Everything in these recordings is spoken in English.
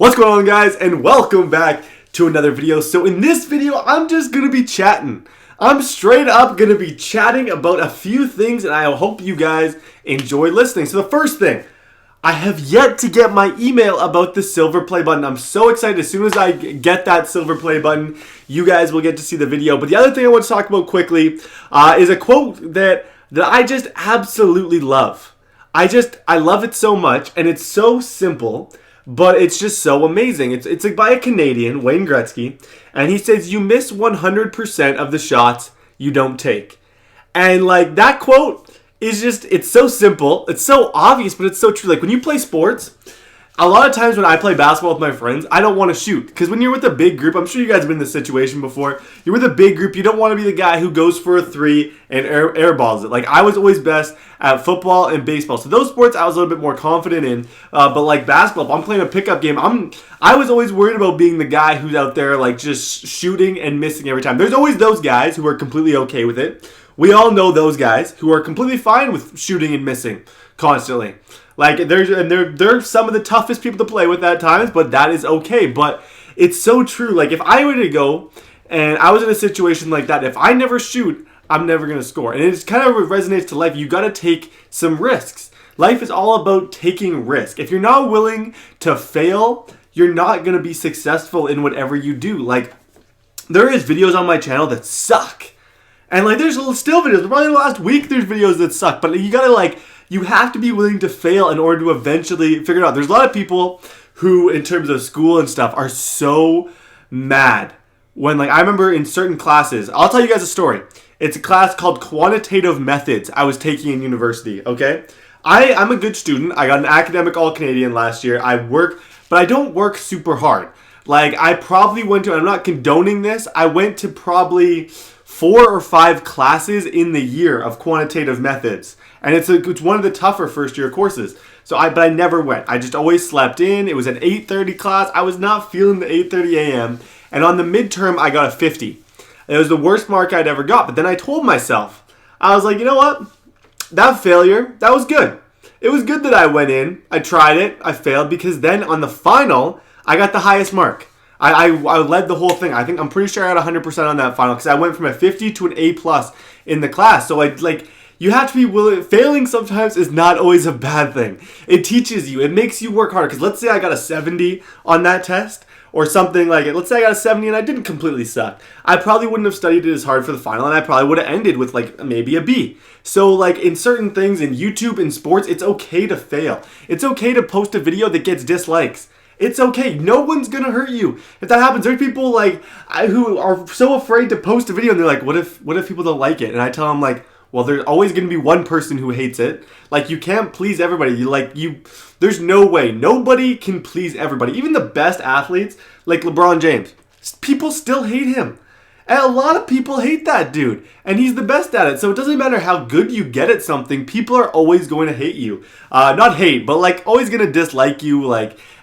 What's going on, guys, and welcome back to another video. So in this video, I'm just going to be chatting. I'm straight up going to be chatting about a few things, and I hope you guys enjoy listening. So the first thing, I have yet to get my email about the silver play button. I'm so excited. As soon as I get that silver play button, you guys will get to see the video. But the other thing I want to talk about quickly is a quote that I just absolutely love. I love it so much, and it's so simple, but it's just so amazing. It's like by a Canadian, Wayne Gretzky, and he says, "You miss 100% of the shots you don't take." And like that quote is just, it's so simple, it's so obvious, but it's so true. Like when you play sports, a lot of times when I play basketball with my friends, I don't want to shoot. Because when you're with a big group, I'm sure you guys have been in this situation before. You're with a big group, you don't want to be the guy who goes for a three and airballs it. Like I was always best at football and baseball. So those sports I was a little bit more confident in. But like basketball, if I'm playing a pickup game, I was always worried about being the guy who's out there like just shooting and missing every time. There's always those guys who are completely okay with it. We all know those guys who are completely fine with shooting and missing constantly. Like they're some of the toughest people to play with at times, but that is okay. But it's so true. Like if I were to go and I was in a situation like that, if I never shoot, I'm never gonna score. And it kind of resonates to life. You gotta take some risks. Life is all about taking risk. If you're not willing to fail, you're not gonna be successful in whatever you do. Like there is videos on my channel that suck. And like there's still videos, probably last week there's videos that suck, but you have to be willing to fail in order to eventually figure it out. There's a lot of people who, in terms of school and stuff, are so mad when, like, I remember in certain classes, I'll tell you guys a story. It's a class called Quantitative Methods I was taking in university, okay? I'm a good student. I got an academic All-Canadian last year. I work, but I don't work super hard. Like, I probably went to, I'm not condoning this, I went to probably 4 or 5 classes in the year of quantitative methods. And it's one of the tougher first year courses. But I never went. I just always slept in. It was an 8:30 class. I was not feeling the 8:30 a.m. And on the midterm, I got a 50. It was the worst mark I'd ever got. But then I told myself, I was like, you know what? That failure, that was good. It was good that I went in. I tried it. I failed because then on the final, I got the highest mark. I led the whole thing. I'm pretty sure I got 100% on that final because I went from a 50 to an A+ in the class. So you have to be willing. Failing sometimes is not always a bad thing. It teaches you. It makes you work harder. Because let's say I got a 70 on that test or something like it. Let's say I got a 70 and I didn't completely suck. I probably wouldn't have studied it as hard for the final, and I probably would have ended with like maybe a B. So like in certain things in YouTube, in sports, it's okay to fail. It's okay to post a video that gets dislikes. It's okay. No one's going to hurt you. If that happens, there's people like who are so afraid to post a video and they're like, what if people don't like it? And I tell them like, well, there's always going to be one person who hates it. Like you can't please everybody. There's no way. Nobody can please everybody. Even the best athletes like LeBron James, people still hate him. And a lot of people hate that dude. And he's the best at it. So it doesn't matter how good you get at something. People are always going to hate you. Not hate, but like always going to dislike you.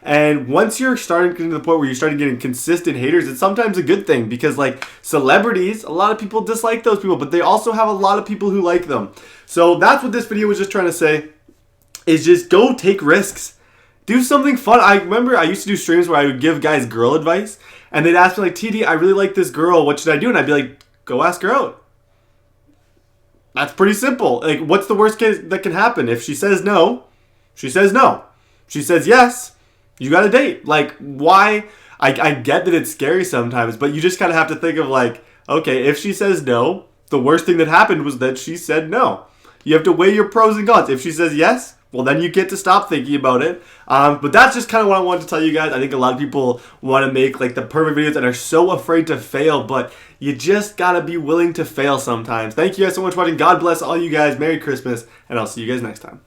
And once you're starting to the point where you're starting getting consistent haters, it's sometimes a good thing. Because like celebrities, a lot of people dislike those people. But they also have a lot of people who like them. So that's what this video was just trying to say. Is just go take risks. Do something fun. I remember I used to do streams where I would give guys girl advice. And they'd ask me like, TD, I really like this girl. What should I do? And I'd be like, go ask her out. That's pretty simple. Like, what's the worst case that can happen? If she says no, she says no. She says yes, you got a date. Like, why? I get that it's scary sometimes, but you just kind of have to think of like, okay, if she says no, the worst thing that happened was that she said no. You have to weigh your pros and cons. If she says yes, well, then you get to stop thinking about it. But that's just kind of what I wanted to tell you guys. I think a lot of people want to make like the perfect videos and are so afraid to fail, but you just got to be willing to fail sometimes. Thank you guys so much for watching. God bless all you guys. Merry Christmas, and I'll see you guys next time.